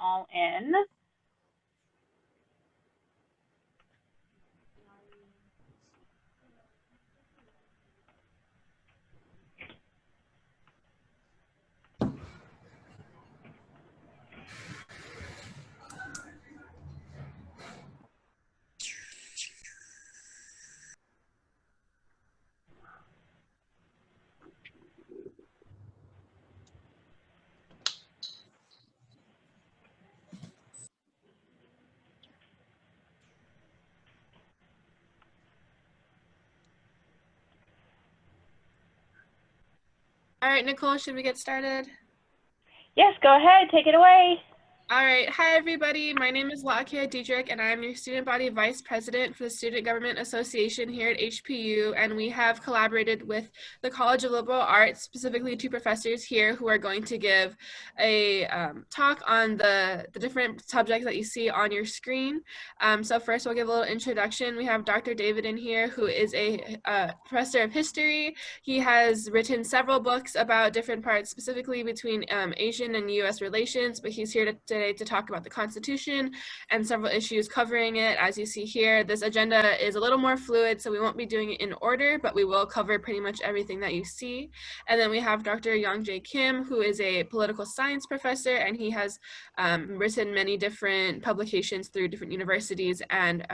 all in. All right, Nicole, should we get started? Yes, go ahead, take it away. All right. Hi, everybody. My name is Lakia Diedrich, and I'm your Student Body Vice President for the Student Government Association here at HPU. And we have collaborated with the College of Liberal Arts, specifically two professors here who are going to give a talk on the different subjects that you see on your screen. So first, we'll give a little introduction. We have Dr. David in here, who is a professor of history. He has written several books about different parts, specifically between Asian and U.S. relations, but he's here today to talk about the Constitution and several issues covering it. As you see here, this agenda is a little more fluid, so we won't be doing it in order, but we will cover pretty much everything that you see. And then we have Dr. Young Jae Kim, who is a political science professor, and he has written many different publications through different universities and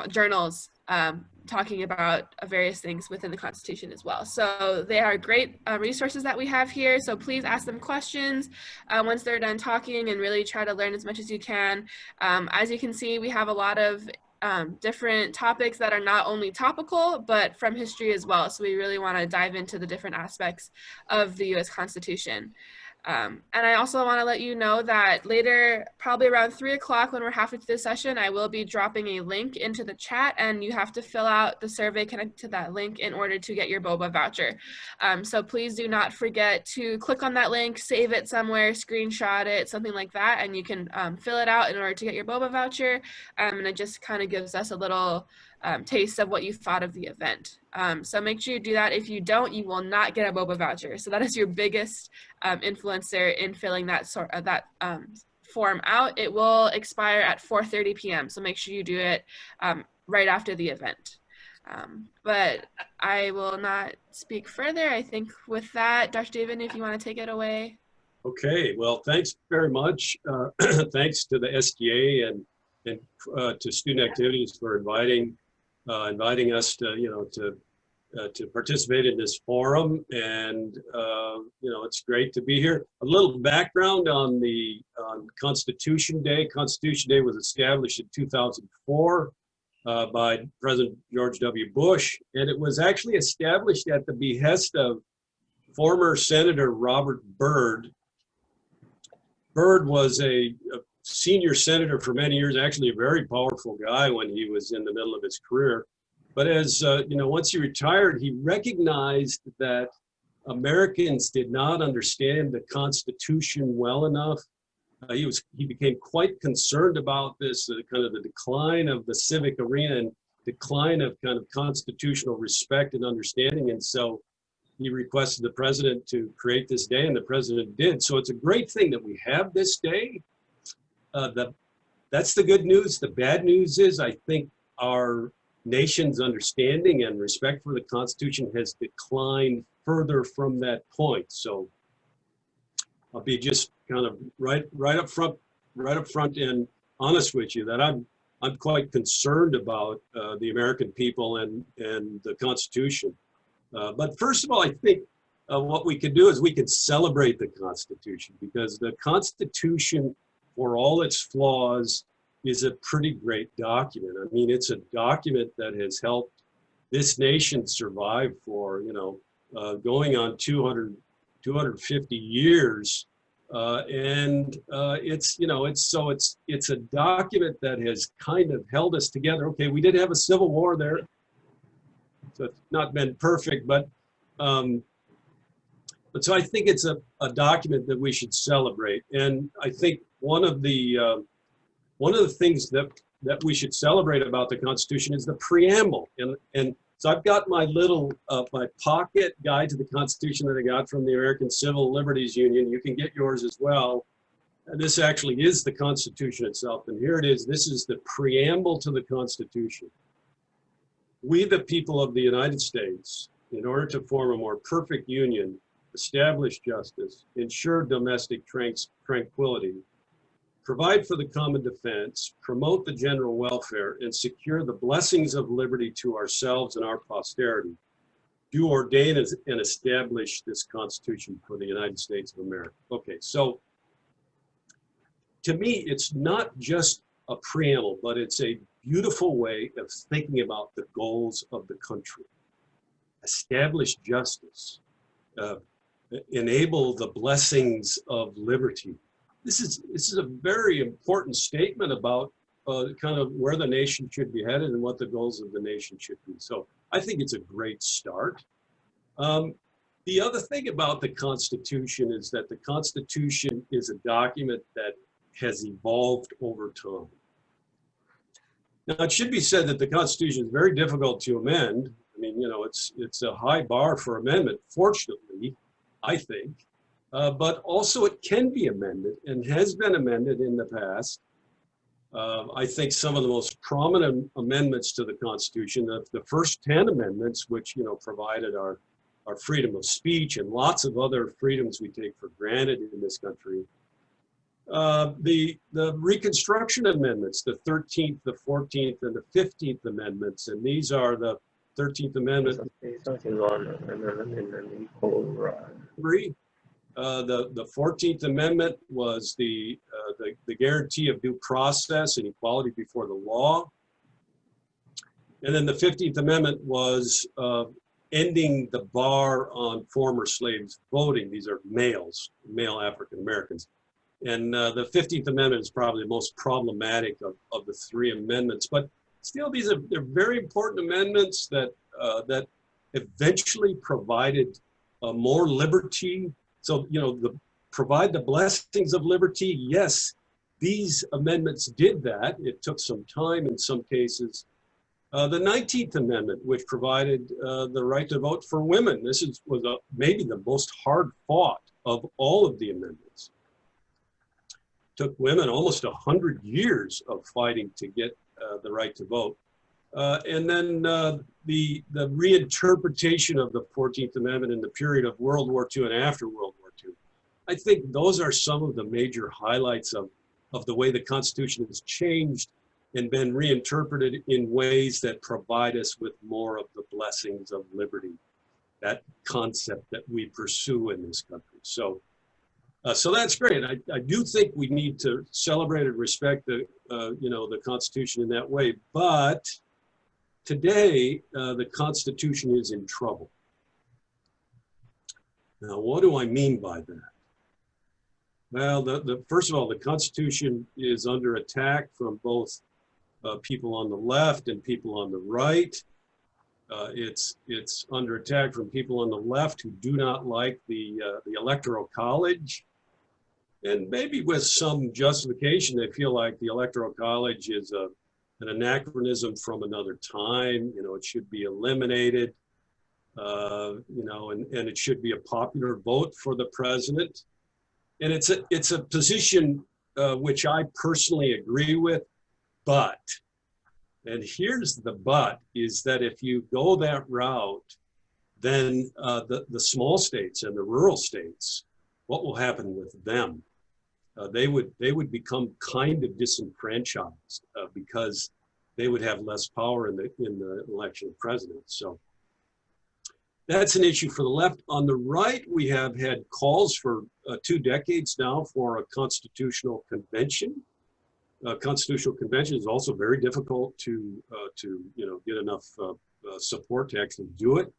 journals talking about various things within the Constitution as well. So they are great resources that we have here. So please ask them questions once they're done talking and really try to learn as much as you can. As you can see, we have a lot of different topics that are not only topical, but from history as well. So we really want to dive into the different aspects of the US Constitution. And I also want to let you know that later, probably around 3 o'clock when we're halfway through the session, I will be dropping a link into the chat, and you have to fill out the survey connected to that link in order to get your boba voucher. So please do not forget to click on that link, save it somewhere, screenshot it, something like that, and you can fill it out in order to get your boba voucher. And it just kind of gives us a little taste of what you thought of the event. So make sure you do that. If you don't, you will not get a boba voucher. So that is your biggest influencer in filling that form out. It will expire at 4:30 p.m. So make sure you do it right after the event. But I will not speak further. I think with that, Dr. David, if you want to take it away. Okay, well, thanks very much. Thanks to the SDA and to Student Activities for inviting us to participate in this forum, and it's great to be here. A little background on Constitution Day. Constitution Day was established in 2004 by President George W. Bush, and it was actually established at the behest of former Senator Robert Byrd. Byrd was a senior senator for many years, actually a very powerful guy when he was in the middle of his career. But as once he retired, he recognized that Americans did not understand the Constitution well enough. He became quite concerned about this kind of the decline of the civic arena and decline of kind of constitutional respect and understanding. And so he requested the president to create this day, and the president did. So it's a great thing that we have this day. That's the good news. The bad news is I think our nation's understanding and respect for the Constitution has declined further from that point. So I'll be just kind of right up front and honest with you that I'm quite concerned about the American people and the Constitution. But first of all, I think what we can do is we can celebrate the Constitution, because the Constitution, for all its flaws, is a pretty great document. I mean, it's a document that has helped this nation survive for, going on 250 years. It's a document that has kind of held us together. Okay, we did have a civil war there, so it's not been perfect, but so I think it's a document that we should celebrate. And I think one of the things that we should celebrate about the Constitution is the preamble. And So I've got my little, my pocket guide to the Constitution that I got from the American Civil Liberties Union. You can get yours as well. And this actually is the Constitution itself. And here it is. This is the preamble to the Constitution. We, the people of the United States, in order to form a more perfect union, establish justice, ensure domestic tranquility, provide for the common defense, promote the general welfare, and secure the blessings of liberty to ourselves and our posterity, do ordain and establish this Constitution for the United States of America. Okay, so to me, it's not just a preamble, but it's a beautiful way of thinking about the goals of the country. Establish justice, enable the blessings of liberty. This is a very important statement about kind of where the nation should be headed and what the goals of the nation should be. So I think it's a great start. The other thing about the Constitution is that the Constitution is a document that has evolved over time. Now, it should be said that the Constitution is very difficult to amend. I mean, you know, it's a high bar for amendment, fortunately, I think. But also it can be amended and has been amended in the past. I think some of the most prominent amendments to the Constitution, the first 10 amendments, which, you know, provided our freedom of speech and lots of other freedoms we take for granted in this country. The Reconstruction Amendments, the 13th, the 14th, and the 15th Amendments, and these are the 13th Amendment. The 14th Amendment was the guarantee of due process and equality before the law. And then the 15th Amendment was ending the bar on former slaves voting. These are male African Americans. And the 15th Amendment is probably the most problematic of the three amendments. But still, they're very important amendments that eventually provided more liberty. So, you know, provide the blessings of liberty. Yes, these amendments did that. It took some time in some cases. The 19th Amendment, which provided the right to vote for women. This was maybe the most hard fought of all of the amendments. Took women almost 100 years of fighting to get the right to vote. And then the reinterpretation of the 14th Amendment in the period of World War II and after World War II. I think those are some of the major highlights of the way the Constitution has changed and been reinterpreted in ways that provide us with more of the blessings of liberty, that concept that we pursue in this country. So that's great. I do think we need to celebrate and respect the Constitution in that way. But today, the Constitution is in trouble. Now, what do I mean by that? Well, first of all, the Constitution is under attack from both people on the left and people on the right. It's under attack from people on the left who do not like the Electoral College. And maybe with some justification, they feel like the Electoral College is an anachronism from another time. You know, it should be eliminated. And it should be a popular vote for the president. And it's a position which I personally agree with, but, and here's the but, is that if you go that route, then the small states and the rural states, what will happen with them? They would become kind of disenfranchised because they would have less power in the election of president. So that's an issue for the left. On the right, we have had calls for 2 decades now for a constitutional convention. Constitutional convention is also very difficult to get enough support to actually do it.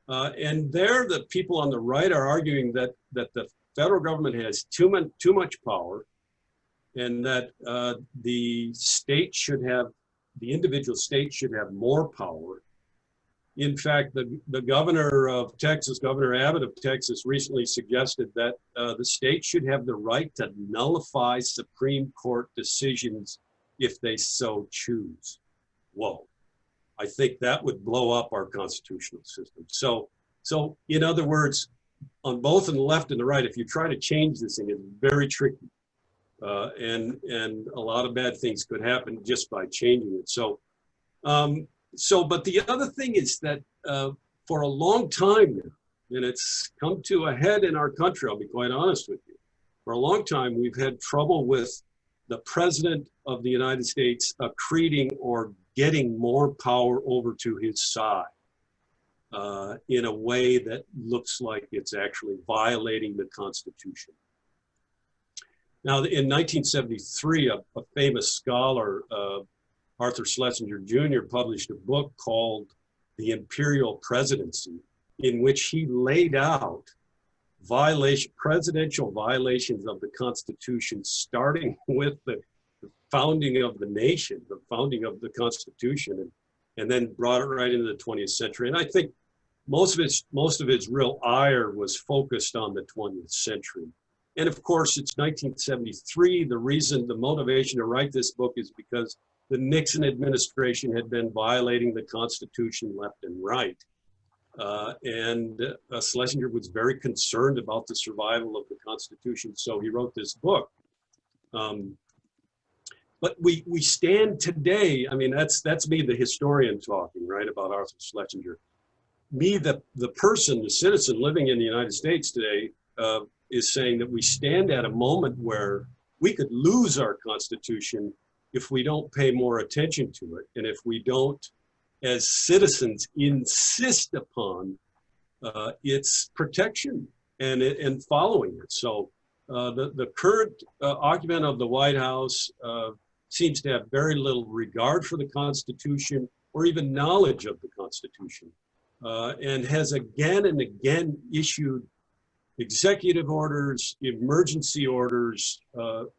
And there, the people on the right are arguing that the federal government has too much power, and that the individual state should have more power. In fact, the governor of Texas, Governor Abbott of Texas, recently suggested that the state should have the right to nullify Supreme Court decisions if they so choose. Whoa. I think that would blow up our constitutional system. So in other words, on both in the left and the right, if you try to change this thing, it's very tricky. And a lot of bad things could happen just by changing it. But the other thing is that for a long time now, and it's come to a head in our country, I'll be quite honest with you. For a long time, we've had trouble with the President of the United States accreting or getting more power over to his side in a way that looks like it's actually violating the Constitution. Now, in 1973, a famous scholar, Arthur Schlesinger Jr., published a book called The Imperial Presidency, in which he laid out presidential violations of the Constitution, starting with the founding of the nation, the founding of the Constitution, and then brought it right into the 20th century. And I think most of its real ire was focused on the 20th century. And of course, it's 1973. The motivation to write this book is because the Nixon administration had been violating the Constitution left and right. And Schlesinger was very concerned about the survival of the Constitution, so he wrote this book. But we stand today, I mean, that's me, the historian, talking, right, about Arthur Schlesinger. Me, the person, the citizen living in the United States today, is saying that we stand at a moment where we could lose our Constitution if we don't pay more attention to it, and if we don't, as citizens, insist upon its protection and following it. So the current occupant of the White House seems to have very little regard for the Constitution or even knowledge of the Constitution, and has again and again issued executive orders, emergency orders,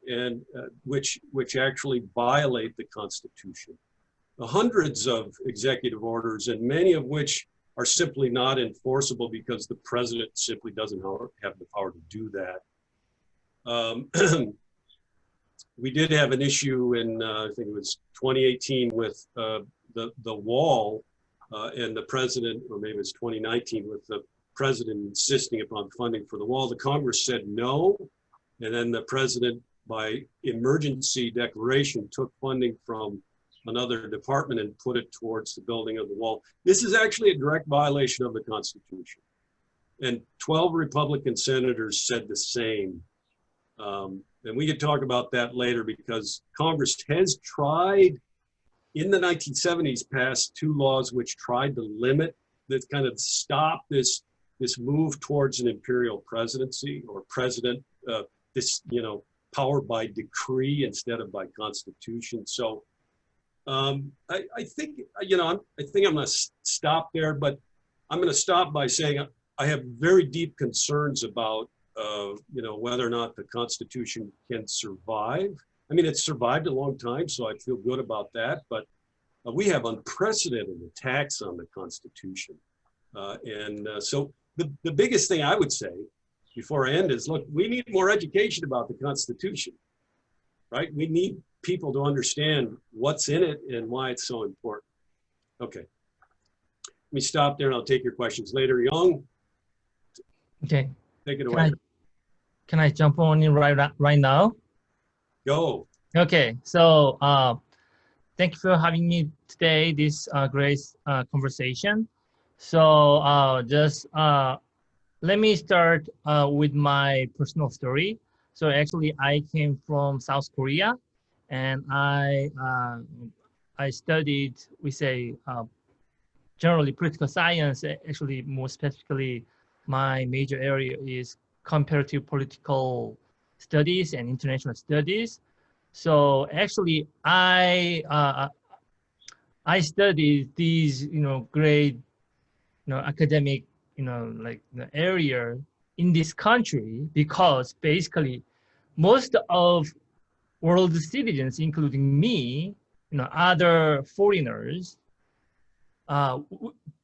and which actually violate the Constitution. Hundreds of executive orders, and many of which are simply not enforceable because the president simply doesn't have the power to do that. We did have an issue in, I think it was 2018, with the wall, and the president, or maybe it's 2019, with the president insisting upon funding for the wall. The Congress said no, and then the president, by emergency declaration, took funding from another department and put it towards the building of the wall. This is actually a direct violation of the Constitution. And 12 Republican senators said the same. And we could talk about that later, because Congress has tried, in the 1970s, passed 2 laws which tried to limit, that kind of stop this move towards an imperial presidency, or president, power by decree instead of by Constitution. So I think I'm going to stop there, but I'm going to stop by saying I have very deep concerns about whether or not the Constitution can survive. I mean, it's survived a long time, so I feel good about that, but we have unprecedented attacks on the Constitution. So the biggest thing I would say before I end is, look, we need more education about the Constitution, right? We need people to understand what's in it and why it's so important. Okay. Let me stop there and I'll take your questions later. Young? Okay. Take it away. Can I jump on in right now? Go. Okay. So thank you for having me today, this great conversation. So just let me start with my personal story. So actually, I came from South Korea, and I studied, we say, generally political science. Actually, more specifically, my major area is comparative political studies and international studies. So actually, I studied these, great, academic, area in this country, because basically most of world citizens, including me, other foreigners,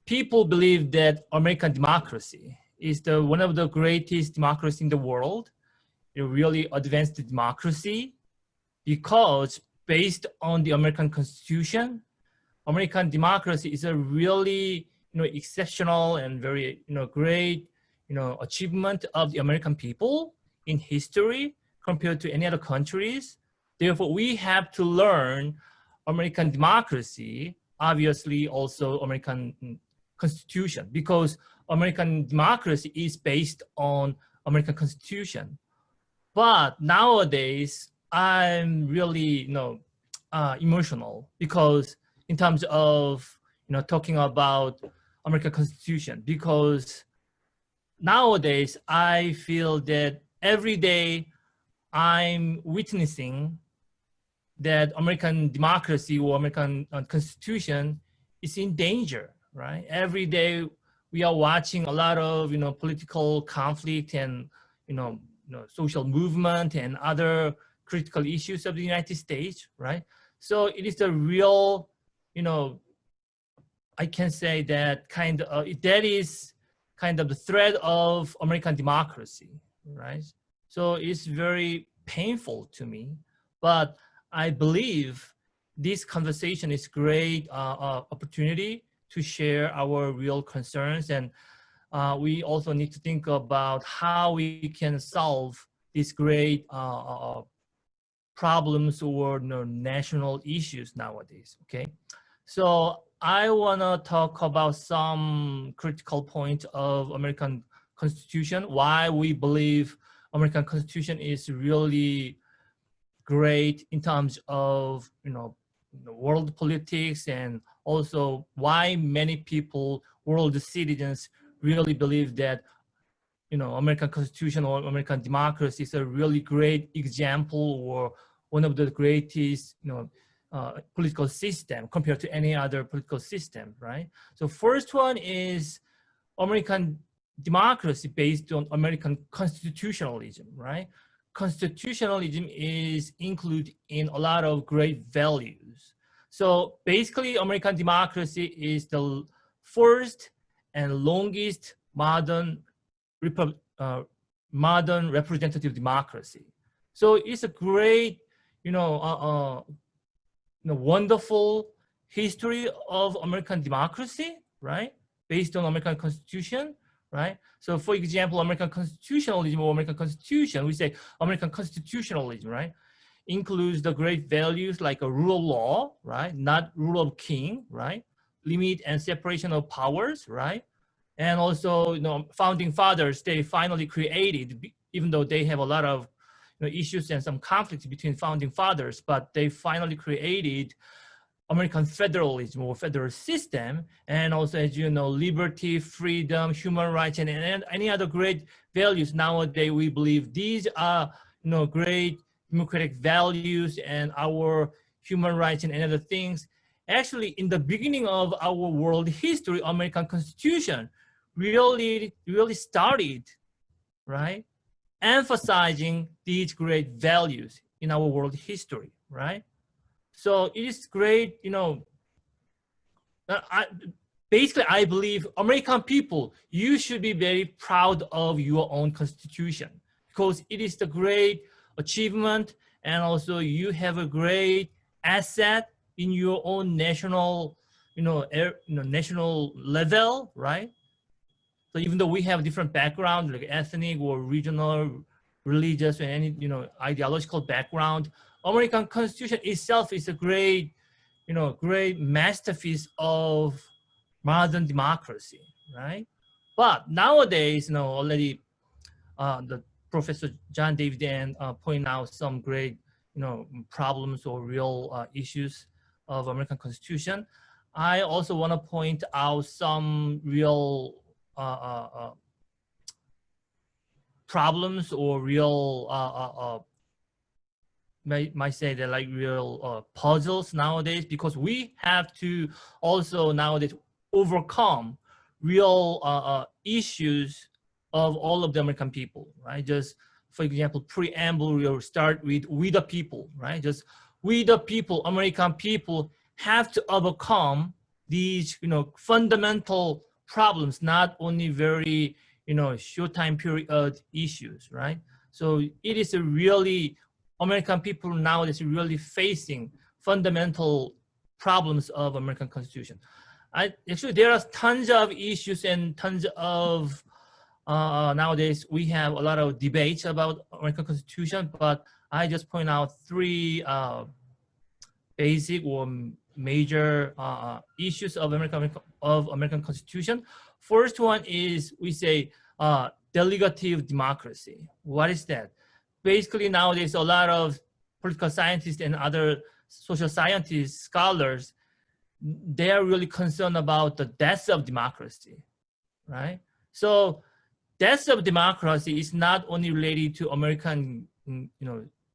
people believe that American democracy is one of the greatest democracies in the world, a really advanced democracy, because based on the American Constitution, American democracy is a really, exceptional and very, great, achievement of the American people in history compared to any other countries. Therefore, we have to learn American democracy, obviously also American Constitution, because American democracy is based on American Constitution. But nowadays, I'm really, emotional because in terms of, talking about American Constitution, because nowadays I feel that every day I'm witnessing that American democracy or American Constitution is in danger, right? Every day we are watching a lot of, political conflict and, social movement and other critical issues of the United States, right? So it is a real, I can say that that is kind of the threat of American democracy, right? So it's very painful to me, but I believe this conversation is great opportunity to share our real concerns, and we also need to think about how we can solve these great problems or national issues nowadays. Okay, so I want to talk about some critical point of American Constitution, why we believe American Constitution is really great in terms of world politics, and also why many people, world citizens, really believe that American Constitution or American democracy is a really great example or one of the greatest political system compared to any other political system, right? So first one is American democracy based on American constitutionalism, right? Constitutionalism is included in a lot of great values. So basically, American democracy is the first and longest modern representative democracy. So it's a great, wonderful history of American democracy, right? Based on American Constitution, right? So for example, American constitutionalism or American Constitution, we say American constitutionalism, right? Includes the great values like a rule of law, right? Not rule of king, right? Limit and separation of powers, right? And also, founding fathers, they finally created, even though they have a lot of issues and some conflicts between founding fathers, but they finally created American federalism or federal system, and also, as you know, liberty, freedom, human rights, and any other great values. Nowadays, we believe these are, great democratic values and our human rights and other things. Actually, in the beginning of our world history, American Constitution really started, right, emphasizing these great values in our world history, right? So it is great, basically I believe American people, you should be very proud of your own constitution because it is the great achievement, and also you have a great asset in your own national, national level, right? So even though we have different backgrounds, like ethnic or regional, religious, or any, ideological background, American Constitution itself is a great, great masterpiece of modern democracy, right? But nowadays, already the Professor John David Ann point out some great, problems or real issues of American Constitution. I also want to point out some real problems or real might say that like real puzzles nowadays, because we have to also nowadays overcome real issues of all of the American people, right? Just for example, preamble will start with "we the people," right? Just we the people, American people, have to overcome these, fundamental problems, not only very, short time period issues, right? So it is a really, American people now is really facing fundamental problems of American Constitution. Actually, there are tons of issues and tons of nowadays we have a lot of debates about American Constitution, but I just point out three basic or major issues of American Constitution. First one is we say delegative democracy. What is that? Basically nowadays a lot of political scientists and other social scientists, scholars, they are really concerned about the death of democracy, right? So death of democracy is not only related to American,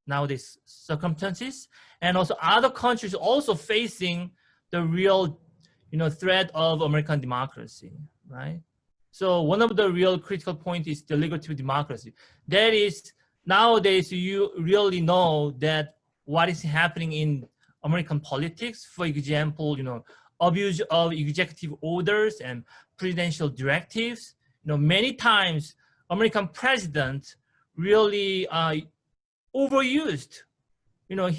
nowadays circumstances, and also other countries also facing the real, threat of American democracy, right? So one of the real critical points is delegative democracy. That is, nowadays you really know that what is happening in American politics, for example, abuse of executive orders and presidential directives. Many times American president really overused,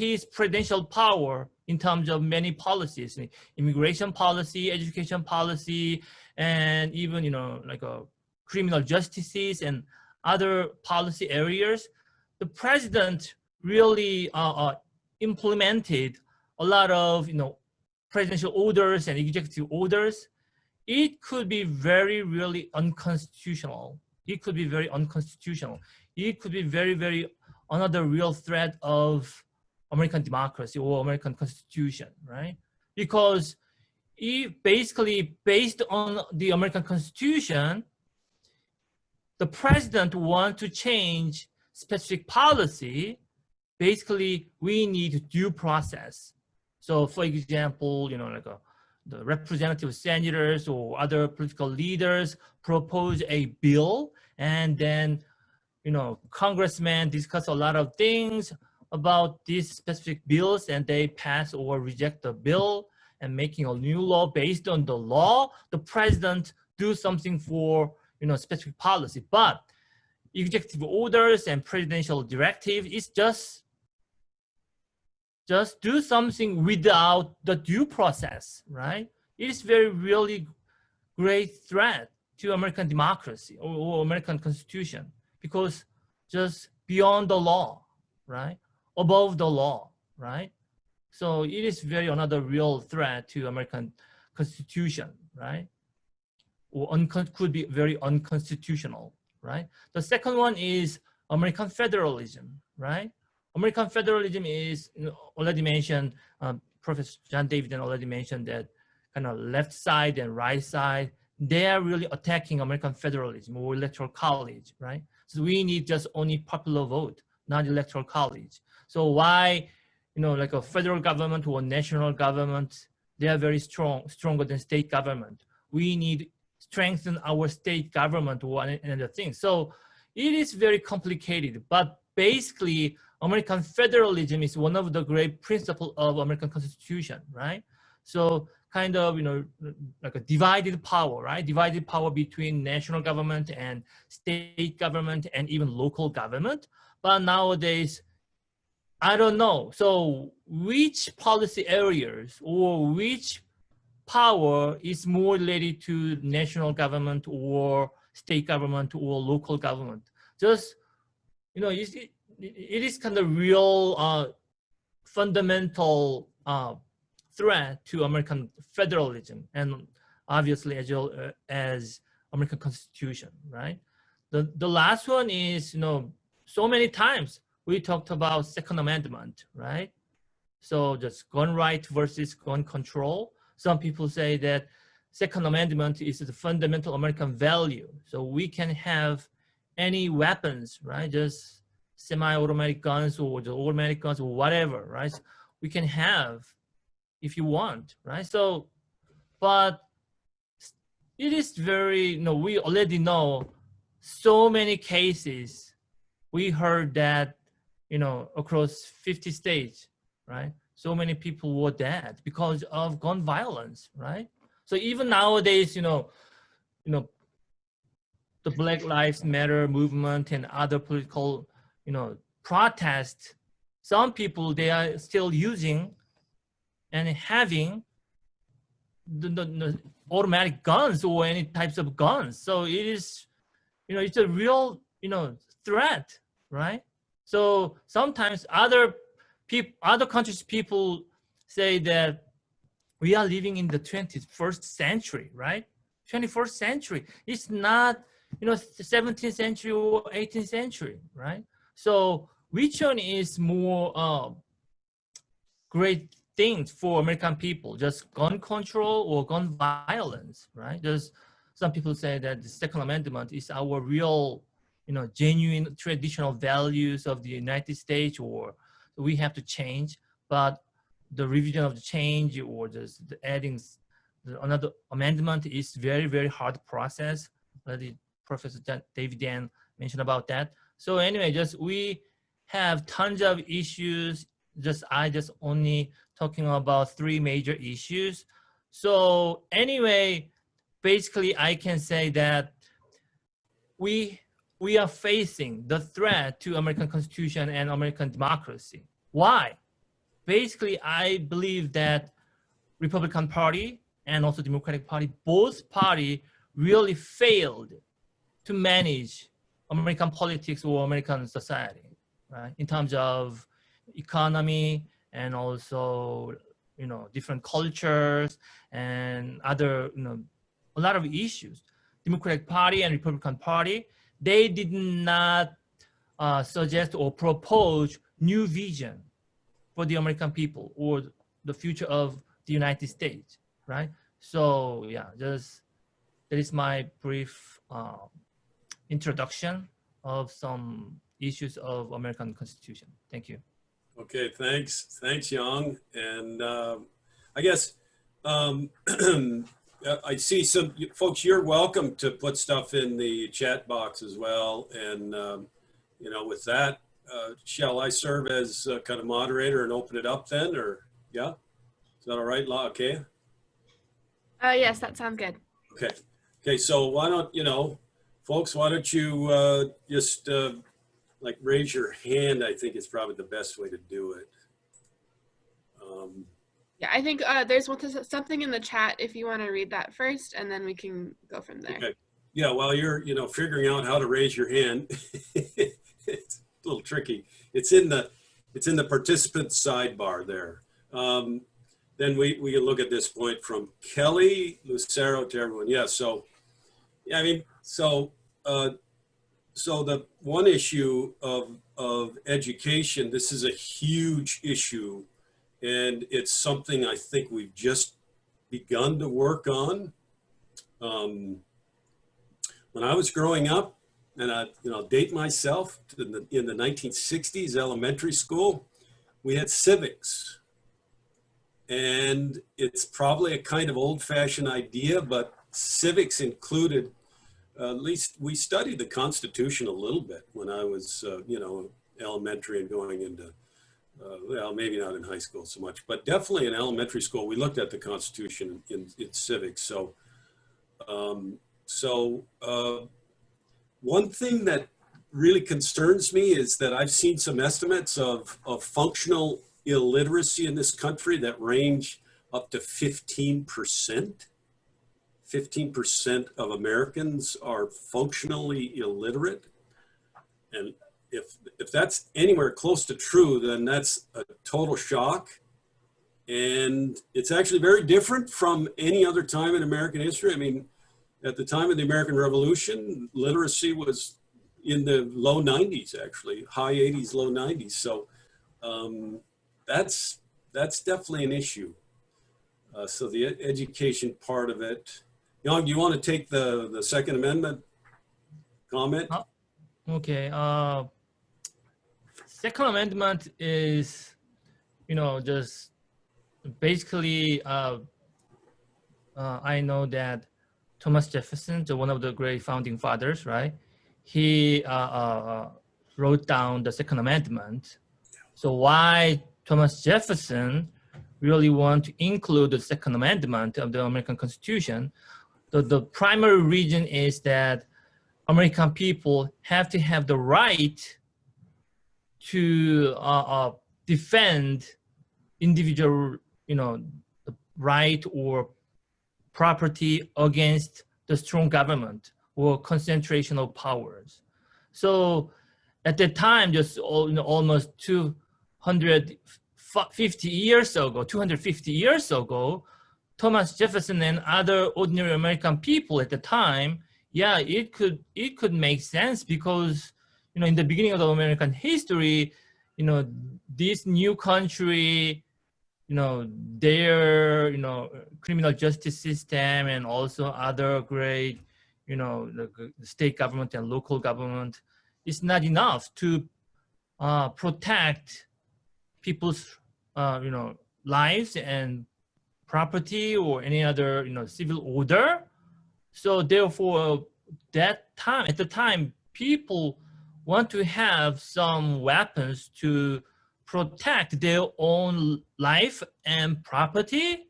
his presidential power in terms of many policies, immigration policy, education policy, and even, like criminal justices and other policy areas. The president really implemented a lot of, presidential orders and executive orders. It could be very, really unconstitutional. It could be very unconstitutional. It could be very, very another real threat of American democracy or American Constitution, right? Because it basically, based on the American Constitution, the president wants to change specific policy. Basically, we need due process. So for example, the representative senators or other political leaders propose a bill, and then, congressmen discuss a lot of things about these specific bills, and they pass or reject the bill and making a new law based on the law. The president do something for, specific policy, but executive orders and presidential directive is just do something without the due process, right? It is very really great threat to American democracy or American Constitution, because just beyond the law, right? Above the law, right? So it is very another real threat to American Constitution, right? Or could be very unconstitutional, right? The second one is American federalism, right? American federalism is, already mentioned, Professor John Davidson already mentioned that kind of left side and right side, they are really attacking American federalism or electoral college, right? So we need just only popular vote, not electoral college. So why, like a federal government or national government, they are very stronger than state government. We need strengthen our state government or another thing. So it is very complicated, but basically American federalism is one of the great principles of American Constitution, right? So kind of, like a divided power, right? Divided power between national government and state government and even local government. But nowadays, I don't know. So which policy areas or which power is more related to national government or state government or local government? Just, it is kind of real fundamental threat to American federalism and obviously as well as American Constitution, right? The last one is, so many times we talked about Second Amendment, right? So just gun right versus gun control. Some people say that Second Amendment is the fundamental American value. So we can have any weapons, right? Just semi-automatic guns or the automatic guns or whatever, right? So we can have if you want, right? So, but it is very, we already know so many cases. We heard that, across 50 states, right? So many people were dead because of gun violence, right? So even nowadays, the Black Lives Matter movement and other political, protests, some people, they are still using and having the automatic guns or any types of guns. So it is, it's a real, threat, right? So sometimes other countries people say that we are living in the 21st century, right? 21st century. It's not, 17th century or 18th century, right? So which one is more great things for American people? Just gun control or gun violence, right? Just some people say that the Second Amendment is our real, genuine traditional values of the United States, or we have to change. But the revision of the change or the adding another amendment is very, very hard process. Professor David Dan mentioned about that. So anyway, we have tons of issues. I only talking about 3 major issues. So anyway, basically I can say that we are facing the threat to American Constitution and American democracy. Why? Basically, I believe that Republican Party and also Democratic Party, both parties really failed to manage American politics or American society, right? In terms of economy and also, different cultures and other, a lot of issues. Democratic Party and Republican Party, they did not suggest or propose new vision for the American people or the future of the United States, right? So yeah, that is my brief introduction of some issues of American Constitution. Thank you. Okay, thanks, Yang. And I guess I see some folks. You're welcome to put stuff in the chat box as well. And with that, shall I serve as kind of moderator and open it up then, or yeah, is that all right, La? Okay. Yes, that sounds good. Okay. So why don't folks? Why don't you just like raise your hand? I think is probably the best way to do it. Yeah, I think there's something in the chat if you want to read that first, and then we can go from there. Okay. Yeah, while you're figuring out how to raise your hand, it's a little tricky. It's in the participant sidebar there. Then we can look at this point from Kelly Lucero to everyone. Yeah. So yeah, I mean, so the one issue of education, this is a huge issue. And it's something I think we've just begun to work on. When I was growing up, and I'll date myself in the 1960s, elementary school, we had civics. And it's probably a kind of old-fashioned idea, but civics included, at least we studied the Constitution a little bit when I was, elementary and going into well, maybe not in high school so much, but definitely in elementary school, we looked at the Constitution in civics. So, one thing that really concerns me is that I've seen some estimates of functional illiteracy in this country that range up to 15%. 15% of Americans are functionally illiterate. And if that's anywhere close to true, then that's a total shock. And it's actually very different from any other time in American history. I mean, at the time of the American Revolution, literacy was in the low 90s, actually, high 80s, low 90s. So that's definitely an issue. So the education part of it. Young, do you want to take the Second Amendment comment? Okay. Second Amendment is, just basically, I know that Thomas Jefferson, one of the great founding fathers, right? He wrote down the Second Amendment. So why Thomas Jefferson really want to include the Second Amendment of the American Constitution? The primary reason is that American people have to have the right to defend individual the right or property against the strong government or concentration of powers. So at the time, just almost 250 years ago, Thomas Jefferson and other ordinary American people at the time, yeah, it could make sense because in the beginning of the American history, this new country, their criminal justice system and also other great the state government and local government is not enough to protect people's lives and property or any other civil order. So therefore at the time people want to have some weapons to protect their own life and property.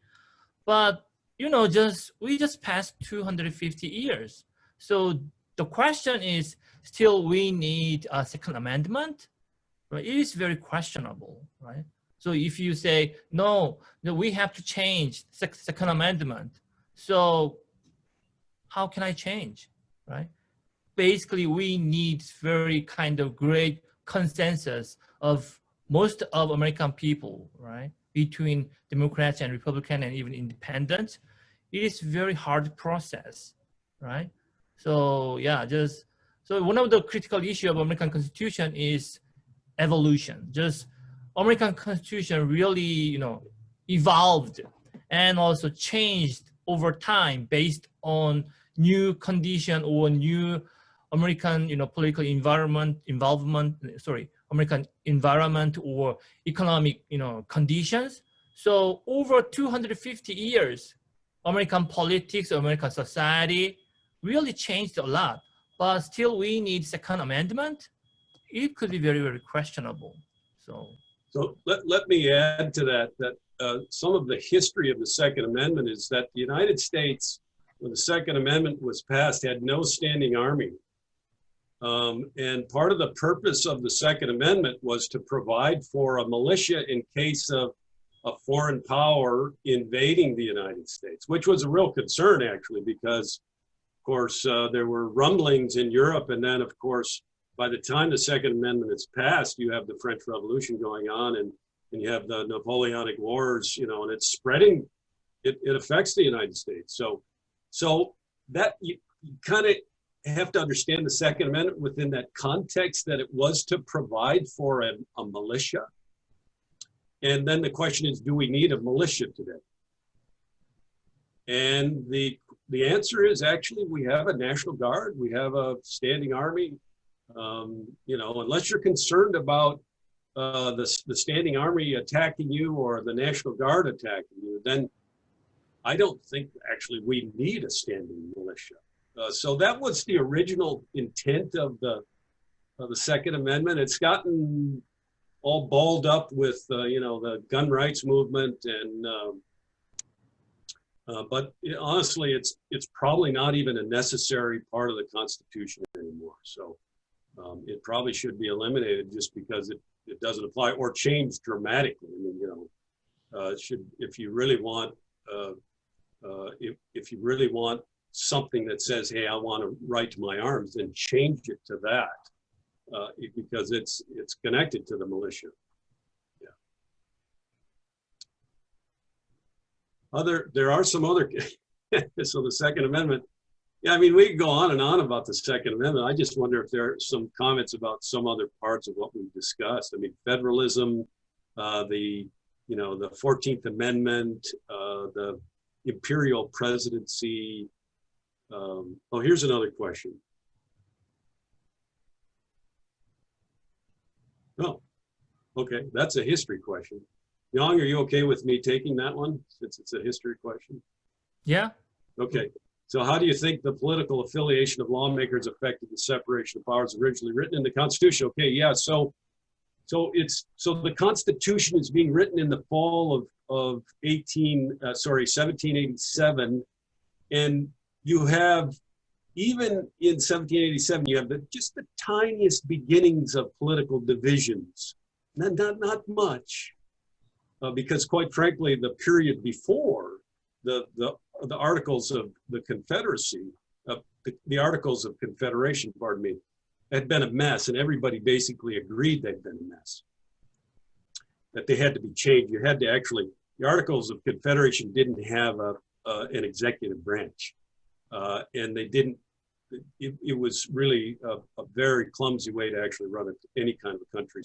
But we just passed 250 years. So the question is still we need a Second Amendment, right? It is very questionable, right? So if you say, no, we have to change Second Amendment. So how can I change, right? Basically, we need very kind of great consensus of most of American people, right? Between Democrats and Republicans and even independents. It is very hard process, right? So yeah, so one of the critical issue of American Constitution is evolution. Just American Constitution really, evolved and also changed over time based on new condition or new American, political American environment or economic, conditions. So over 250 years, American politics, American society really changed a lot, but still we need Second Amendment. It could be very, very questionable. So let me add to that some of the history of the Second Amendment is that the United States, when the Second Amendment was passed, had no standing army. And part of the purpose of the Second Amendment was to provide for a militia in case of a foreign power invading the United States, which was a real concern actually, because of course there were rumblings in Europe, and then of course by the time the Second Amendment is passed, you have the French Revolution going on, and you have the Napoleonic Wars, and it's spreading. It affects the United States. So that you kind of have to understand the Second Amendment within that context, that it was to provide for a militia. And then the question is, do we need a militia today? And the answer is actually we have a National Guard, we have a standing army. Unless you're concerned about the standing army attacking you or the National Guard attacking you, then I don't think actually we need a standing militia. So that was the original intent of the Second Amendment. It's gotten all balled up with the gun rights movement, and but honestly, it's probably not even a necessary part of the Constitution anymore. So it probably should be eliminated just because it doesn't apply or change dramatically. I mean, it should, if you really want if you really want something that says, hey, I want a right to my arms, then change it to that because it's connected to the militia. Yeah. There are some other, so the Second Amendment, yeah, I mean, we can go on and on about the Second Amendment. I just wonder if there are some comments about some other parts of what we've discussed. I mean, federalism, the 14th Amendment, the imperial presidency. Oh, here's another question. Oh, okay, that's a history question. Yang, are you okay with me taking that one since it's a history question? Yeah. Okay, so how do you think the political affiliation of lawmakers affected the separation of powers originally written in the Constitution? Okay, yeah, so the Constitution is being written in the fall of 1787, and you have, even in 1787, you have just the tiniest beginnings of political divisions, not much. because quite frankly, the period before the Articles of the Confederacy, the Articles of Confederation, pardon me, had been a mess, and everybody basically agreed they'd been a mess, that they had to be changed. You had to actually, the Articles of Confederation didn't have an executive branch, and they didn't, it was really a very clumsy way to actually run any kind of a country.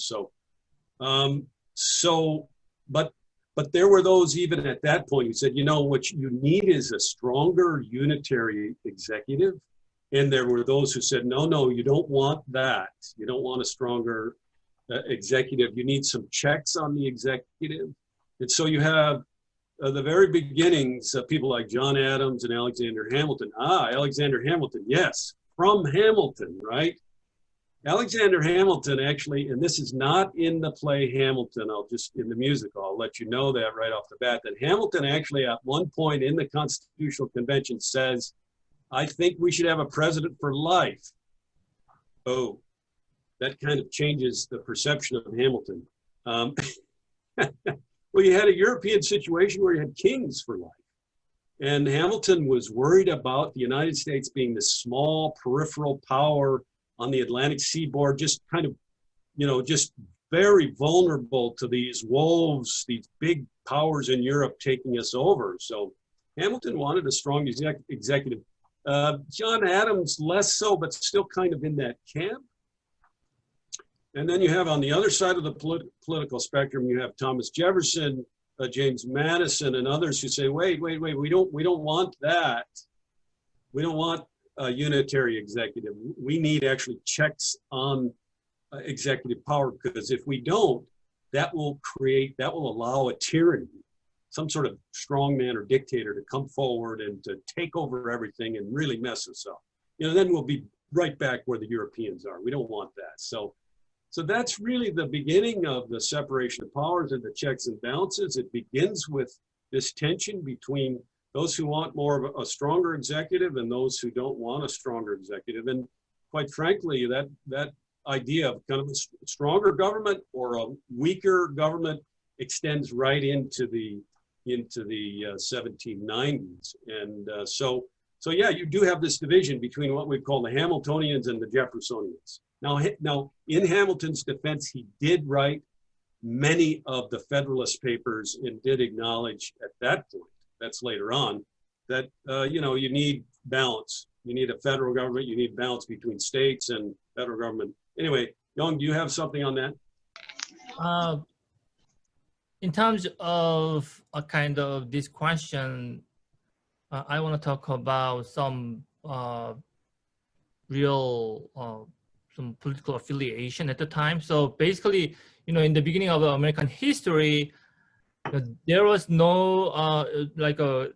But there were those even at that point who said, you know, what you need is a stronger unitary executive. And there were those who said, no, no, you don't want that. You don't want a stronger executive. You need some checks on the executive. And so you have the very beginnings of people like John Adams and Alexander Hamilton. Alexander Hamilton, yes, from Hamilton, right? Alexander Hamilton actually, and this is not in the play Hamilton, in the musical, I'll let you know that right off the bat, that Hamilton actually at one point in the Constitutional Convention says, I think we should have a president for life. Oh, that kind of changes the perception of Hamilton. Well, you had a European situation where you had kings for life. And Hamilton was worried about the United States being this small peripheral power on the Atlantic seaboard, just kind of, you know, just very vulnerable to these wolves, these big powers in Europe taking us over. So Hamilton wanted a strong executive. John Adams, less so, but still kind of in that camp. And then you have on the other side of the political spectrum, you have Thomas Jefferson, James Madison, and others who say, wait, we don't want that. We don't want a unitary executive. We need actually checks on executive power, because if we don't, that will allow a tyranny, some sort of strongman or dictator to come forward and to take over everything and really mess us up. You know, then we'll be right back where the Europeans are. We don't want that. So that's really the beginning of the separation of powers and the checks and balances. It begins with this tension between those who want more of a stronger executive and those who don't want a stronger executive. And quite frankly, that idea of kind of a stronger government or a weaker government extends right into the 1790s. And so yeah, you do have this division between what we call the Hamiltonians and the Jeffersonians. Now, in Hamilton's defense, he did write many of the Federalist Papers and did acknowledge at that point, that's later on, that you know, you need balance. You need a federal government. You need balance between states and federal government. Anyway, Young, do you have something on that? In terms of a kind of this question, I want to talk about some real some political affiliation at the time. So basically, you know, in the beginning of American history, there was no like a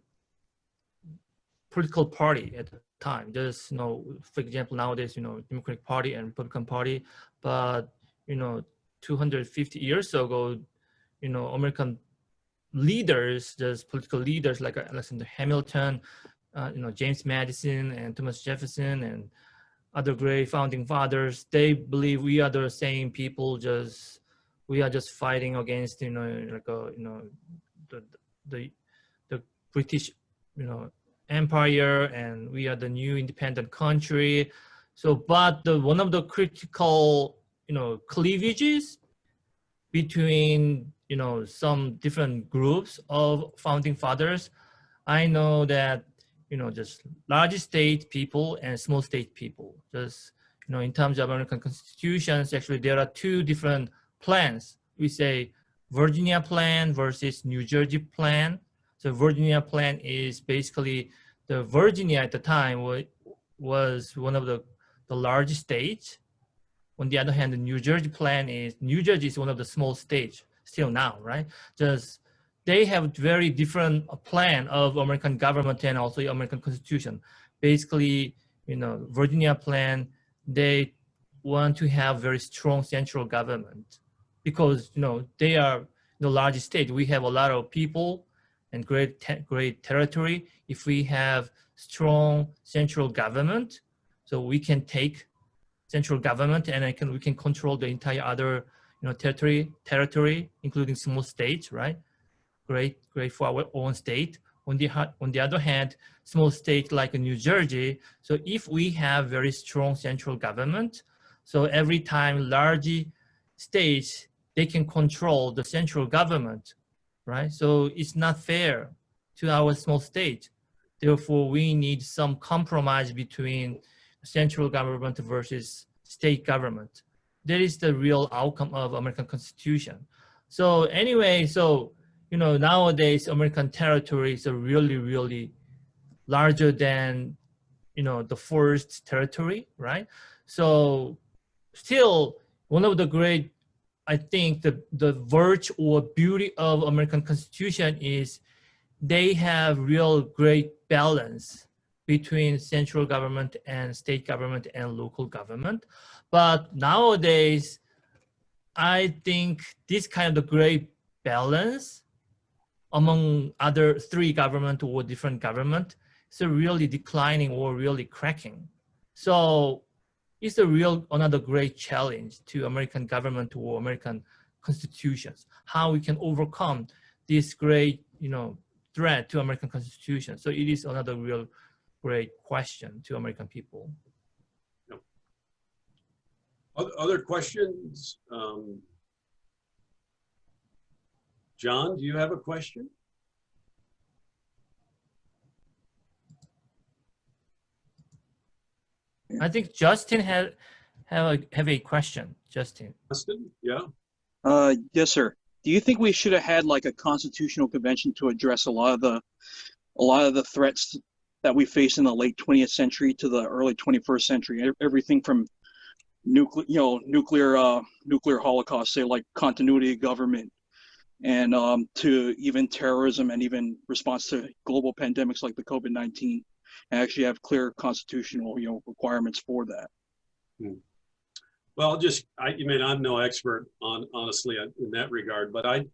political party at the time. There's no, for example, nowadays, you know, Democratic Party and Republican Party, but, you know, 250 years ago, you know, American leaders, just political leaders like Alexander Hamilton, you know, James Madison and Thomas Jefferson and other great founding fathers, they believe we are the same people, we are just fighting against, you know, like you know, the British, you know, empire, and we are the new independent country. So, but one of the critical, you know, cleavages between, you know, some different groups of founding fathers, I know that, you know, just large state people and small state people. Just, you know, in terms of American constitutions, actually there are two different plans. We say Virginia plan versus New Jersey plan. So Virginia plan is basically, the Virginia at the time was one of the largest states. On the other hand, the New Jersey plan is, New Jersey is one of the small states still now, right? Just they have very different plan of American government and also American Constitution. Basically, you know, Virginia plan, they want to have very strong central government because, you know, they are the largest state. We have a lot of people and great territory. If we have strong central government, so we can take central government and we can control the entire other, you know, territory, including small states, right? great for our own state. On the other hand, small state like New Jersey, so if we have very strong central government, so every time large states, they can control the central government, right? So it's not fair to our small state. Therefore, we need some compromise between central government versus state government. That is the real outcome of American Constitution. So anyway, so nowadays American territories are really larger than the first territory, right? So still one of the great, I think the virtue or beauty of American Constitution is they have real great balance between central government and state government and local government. But nowadays, I think this kind of great balance among other three government or different government is really declining or really cracking. So it's another great challenge to American government or American constitutions, how we can overcome this great, threat to American Constitution. So it is another real great question to American people. Other questions? John, do you have a question? I think Justin have a question. Justin, yeah. Yes, sir. Do you think we should have had like a constitutional convention to address a lot of the threats that we face in the late 20th century to the early 21st century? Everything from nuclear holocaust, say like continuity of government, and to even terrorism and even response to global pandemics like the COVID-19, and actually have clear constitutional requirements for that. Well, I'm no expert honestly in that regard, but I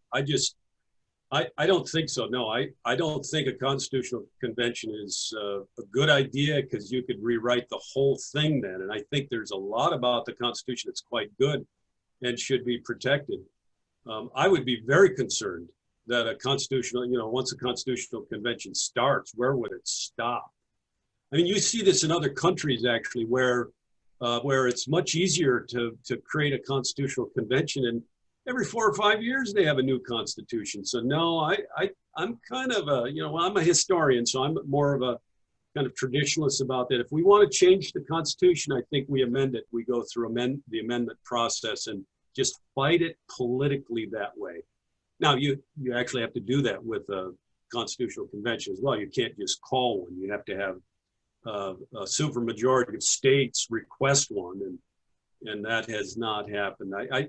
don't think so. No, I don't think a constitutional convention is a good idea, because you could rewrite the whole thing then. And I think there's a lot about the Constitution that's quite good and should be protected. I would be very concerned that once a constitutional convention starts, where would it stop? I mean, you see this in other countries actually, where it's much easier to create a constitutional convention, and every 4 or 5 years they have a new constitution. So no, I'm kind of I'm a historian, so I'm more of a kind of traditionalist about that. If we want to change the Constitution, I think we amend it. We go through the amendment process and just fight it politically that way. Now, you actually have to do that with a constitutional convention as well. You can't just call one. You have to have a supermajority of states request one, and that has not happened. I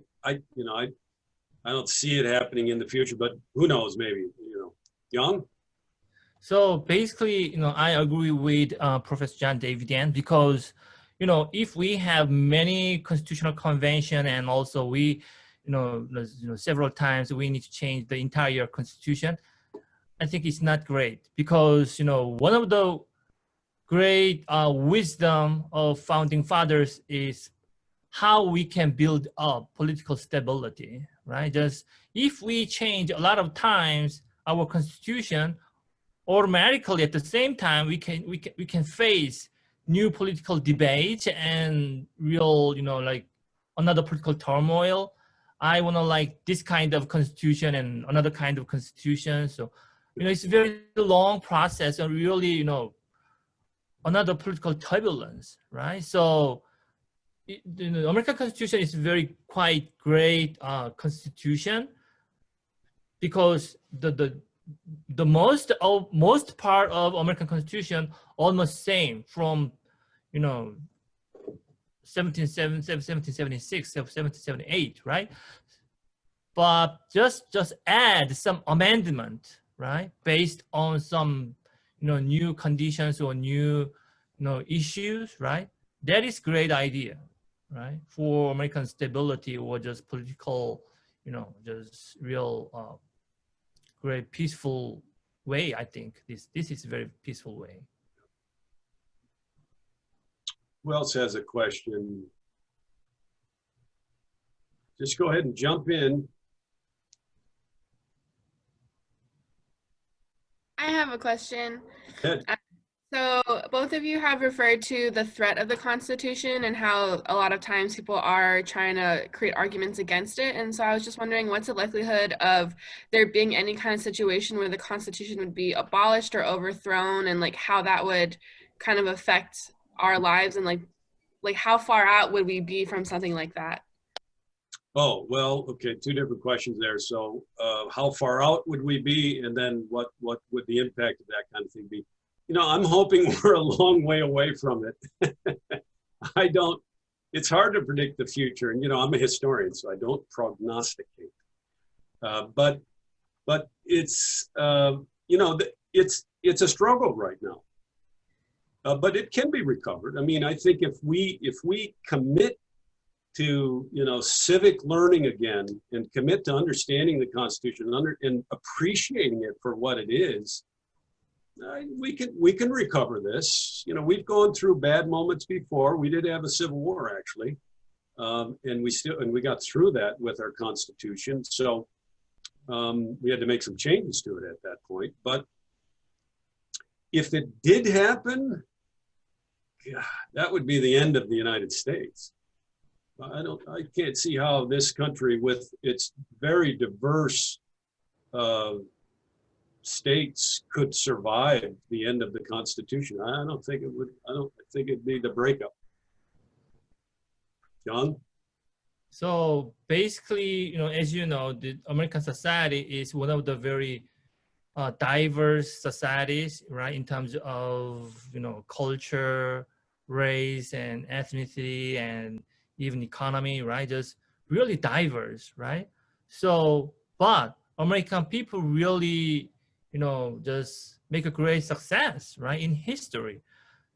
don't see it happening in the future, but who knows? Maybe Young. So basically, I agree with Professor John Davidian, because if we have many constitutional convention, and also we several times we need to change the entire constitution, I think it's not great, because one of the great wisdom of founding fathers is how we can build up political stability, right? Just if we change a lot of times our constitution, automatically at the same time we can face new political debate and real like another political turmoil. I want to like this kind of constitution and another kind of constitution. So it's a very long process, and really another political turbulence, right? So the American Constitution is very quite great constitution, because the most part of American Constitution almost same from 1776, 1778, right? But just add some amendment, right, based on some new conditions or new issues, right? That is great idea, right, for American stability or just political, just real great peaceful way. I think this is a very peaceful way. Who else has a question? Just go ahead and jump in. I have a question. Good. So both of you have referred to the threat of the Constitution and how a lot of times people are trying to create arguments against it. And so I was just wondering, what's the likelihood of there being any kind of situation where the Constitution would be abolished or overthrown, and like how that would kind of affect our lives, and like how far out would we be from something like that? Oh, well, okay, two different questions there. So how far out would we be? And then what would the impact of that kind of thing be? You know, I'm hoping we're a long way away from it. It's hard to predict the future. And, you know, I'm a historian, so I don't prognosticate. But it's, you know, it's a struggle right now. But it can be recovered. I mean, I think if we commit to, you know, civic learning again, and commit to understanding the Constitution and appreciating it for what it is, we can recover this. You know, we've gone through bad moments before. We did have a civil war, actually, and we got through that with our Constitution. So we had to make some changes to it at that point. But if it did happen, God, that would be the end of the United States. I can't see how this country, with its very diverse states, could survive the end of the Constitution. I don't think it would. I don't think it'd be the breakup. John? So basically, you know, as you know, the American society is one of the very diverse societies, right? In terms of, you know, culture, race, and ethnicity, and even economy, right? Just really diverse, right? So, but American people really, you know, just make a great success, right, in history.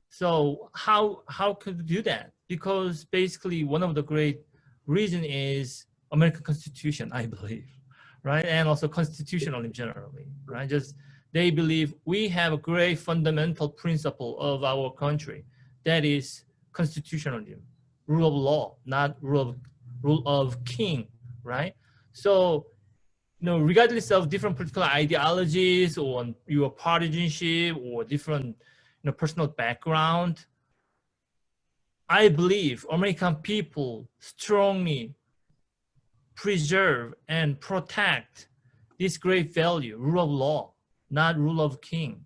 So how could we do that? Because basically one of the great reason is American Constitution, I believe, right? And also constitutionalism generally, right? Just they believe we have a great fundamental principle of our country, that is constitutionalism, rule of law, not rule of king, right? So, you know, regardless of different political ideologies or your partisanship or different, you know, personal background, I believe American people strongly preserve and protect this great value, rule of law, not rule of king,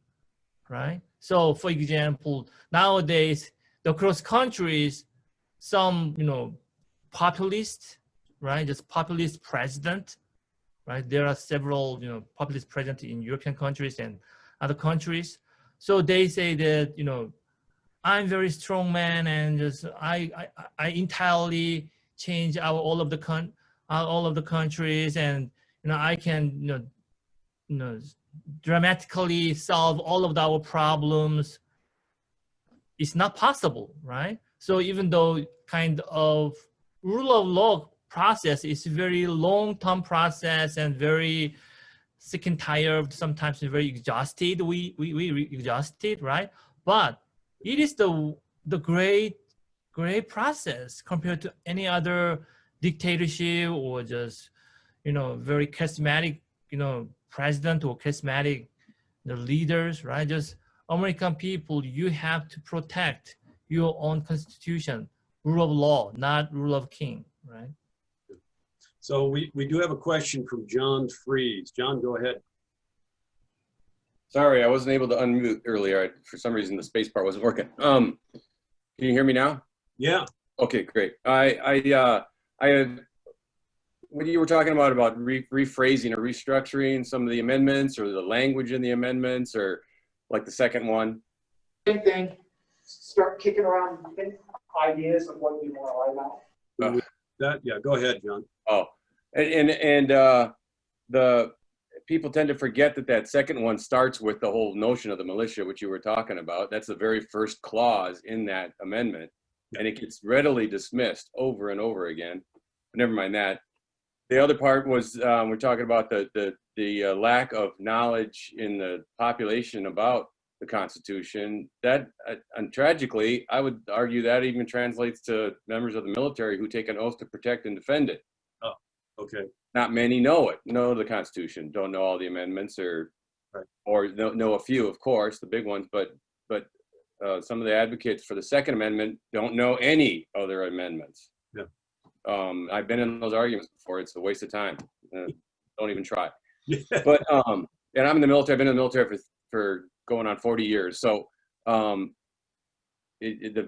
right? So, for example, nowadays, across countries, some, you know, populist, right? Just populist president, right? There are several, you know, populist presidents in European countries and other countries. So they say that, you know, I'm very strong man, and just I entirely change all of the countries, and, you know, I can, you know, dramatically solve all of our problems. It's not possible, right? So even though kind of rule of law process is very long-term process and very sick and tired, sometimes very exhausted, we exhausted, right? But it is the great process compared to any other dictatorship or just, you know, very charismatic, you know, president or charismatic, the leaders, right? Just American people, you have to protect your own constitution, rule of law, not rule of king, right? So we do have a question from John Freeze. John, go ahead. Sorry, I wasn't able to unmute earlier. For some reason, the space bar wasn't working. Can you hear me now? Yeah. Okay, great. What you were talking about rephrasing or restructuring some of the amendments, or the language in the amendments, or like the second one. Same thing. Start kicking around ideas of what you want to lay out. Yeah, go ahead, John. Oh, and the people tend to forget that second one starts with the whole notion of the militia, which you were talking about. That's the very first clause in that amendment, and it gets readily dismissed over and over again. But never mind that. The other part was we're talking about the lack of knowledge in the population about the Constitution. That, and tragically, I would argue that even translates to members of the military who take an oath to protect and defend it. Oh, okay. Not many know the Constitution, don't know all the amendments, or Right. or know a few, of course, the big ones, but some of the advocates for the Second Amendment don't know any other amendments. Yeah. I've been in those arguments before. It's a waste of time. Don't even try. Yeah. But and I'm in the military. I've been in the military for going on 40 years. So the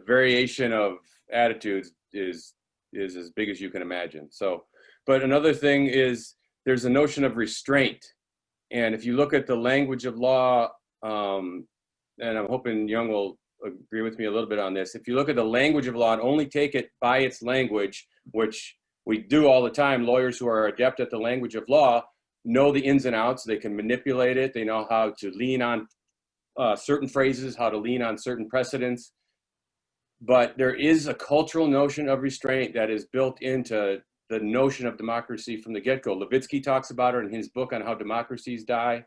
variation of attitudes is as big as you can imagine. So, but another thing is there's a notion of restraint. And if you look at the language of law, and I'm hoping Young will agree with me a little bit on this. If you look at the language of law and only take it by its language, which we do all the time, lawyers who are adept at the language of law know the ins and outs. They can manipulate it. They know how to lean on certain phrases, how to lean on certain precedents. But there is a cultural notion of restraint that is built into the notion of democracy from the get-go. Levitsky talks about it in his book on how democracies die.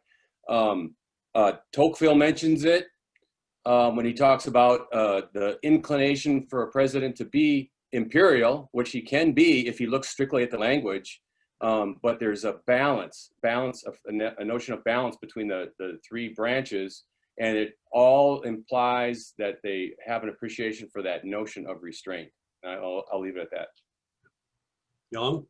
Tocqueville mentions it when he talks about the inclination for a president to be imperial, which he can be if he looks strictly at the language. But there's a a notion of balance between the three branches, and it all implies that they have an appreciation for that notion of restraint. I'll leave it at that. Young?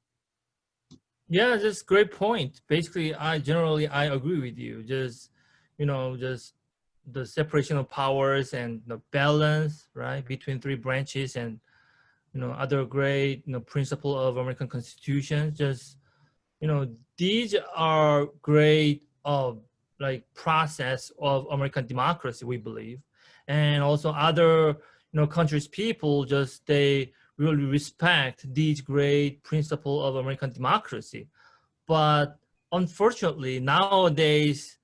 Yeah, just great point. Basically, I agree with you. Just the separation of powers and the balance, right, between three branches, and other great principle of American Constitution. Just these are great like process of American democracy, we believe, and also other countries' people just they really respect these great principle of American democracy. But unfortunately nowadays,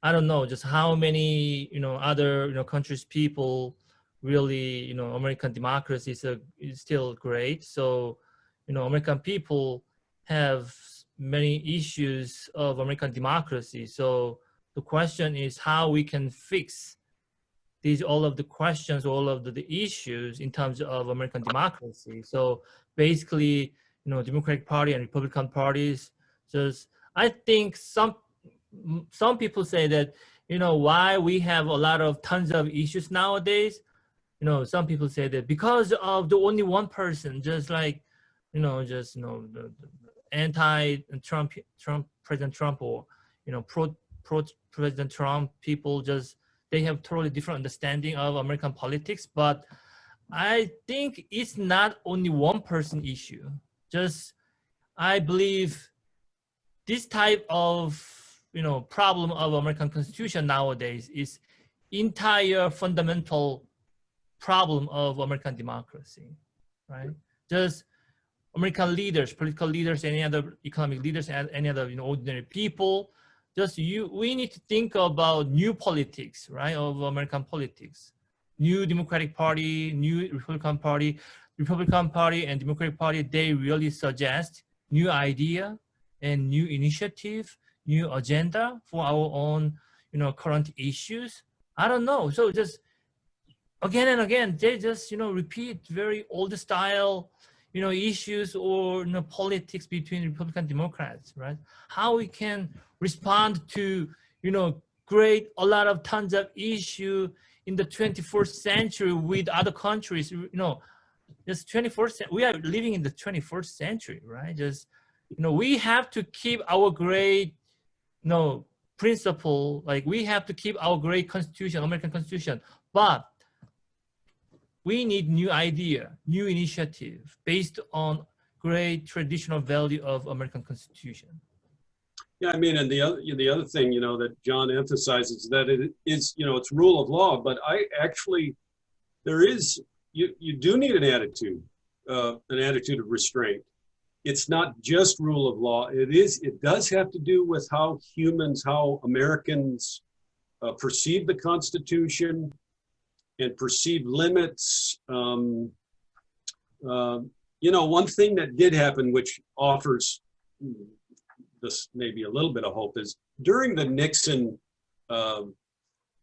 I don't know just how many other countries people really American democracy is still great. So American people have many issues of American democracy. So the question is how we can fix all of the questions, all of the issues in terms of American democracy. So basically, Democratic Party and Republican parties, just I think some people say that why we have a lot of tons of issues nowadays. Some people say that because of the only one person, just like the anti-Trump President Trump, or pro President Trump people, just they have totally different understanding of American politics. But I think it's not only one person issue. Just I believe this type of problem of American Constitution nowadays is entire fundamental problem of American democracy, right? Just American leaders, political leaders, any other economic leaders, and any other ordinary people, we need to think about new politics, right, of American politics. New Democratic Party, new Republican Party. Republican Party and Democratic Party, they really suggest new idea and new initiative, new agenda for our own, current issues. I don't know. So just again and again, they just, repeat very old style, issues or politics between Republican Democrats, right? How we can respond to, create a lot of tons of issue in the 21st century with other countries, just 21st, we are living in the 21st century, right? Just, we have to keep our great, principle, like we have to keep our great Constitution, American Constitution, but we need new idea, new initiative based on great traditional value of American Constitution. Yeah, I mean, and the other thing, that John emphasizes that it is, it's rule of law, but you do need an attitude of restraint. It's not just rule of law. It does have to do with how Americans perceive the Constitution and perceive limits. One thing that did happen, which offers this maybe a little bit of hope, is during the Nixon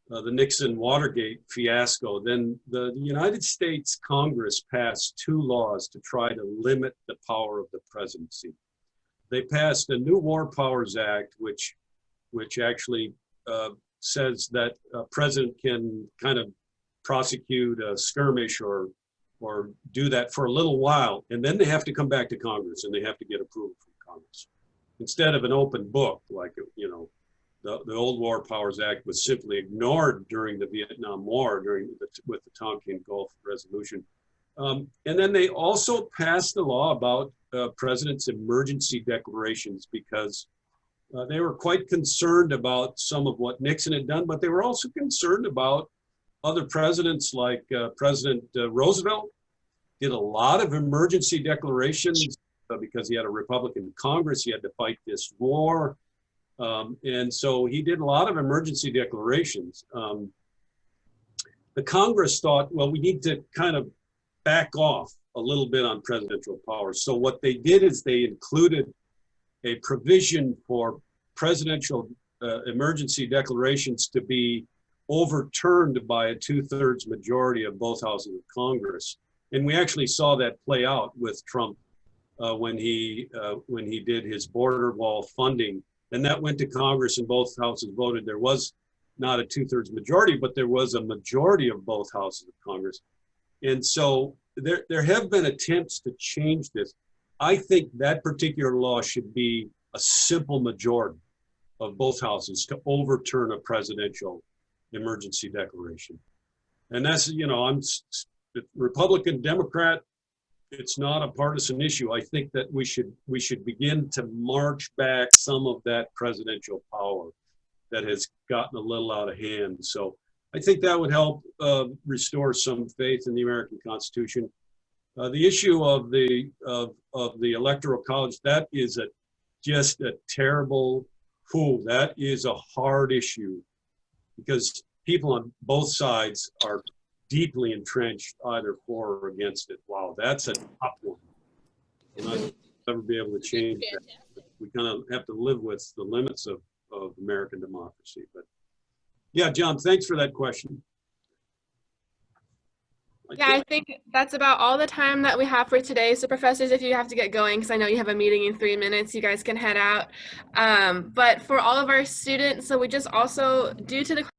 Watergate fiasco, then the United States Congress passed two laws to try to limit the power of the presidency. They passed a new War Powers Act, which actually says that a president can kind of prosecute a skirmish or do that for a little while, and then they have to come back to Congress and they have to get approval from Congress. Instead of an open book, like, you know, the old War Powers Act was simply ignored during the Vietnam War with the Tonkin Gulf resolution. And then they also passed a law about presidents' emergency declarations because they were quite concerned about some of what Nixon had done, but they were also concerned about other presidents like President Roosevelt did a lot of emergency declarations because he had a Republican Congress. He had to fight this war. And so he did a lot of emergency declarations. The Congress thought, well, we need to kind of back off a little bit on presidential powers. So what they did is they included a provision for presidential emergency declarations to be overturned by a 2/3 majority of both houses of Congress. And we actually saw that play out with Trump when he did his border wall funding. And that went to Congress and both houses voted. There was not a 2/3 majority, but there was a majority of both houses of Congress. And so there have been attempts to change this. I think that particular law should be a simple majority of both houses to overturn a presidential emergency declaration. And that's, you know, I'm Republican, Democrat, it's not a partisan issue. I think that we should begin to march back some of that presidential power that has gotten a little out of hand. So I think that would help restore some faith in the American Constitution. The issue of the Electoral College, that is just a terrible fool. That is a hard issue because people on both sides are deeply entrenched either for or against it. Wow, that's a tough one. And I'll never be able to change that. We kind of have to live with the limits of American democracy. But yeah, John, thanks for that question. Yeah, I think that's about all the time that we have for today. So professors, if you have to get going, because I know you have a meeting in 3 minutes, you guys can head out. But for all of our students, so we just also, due to the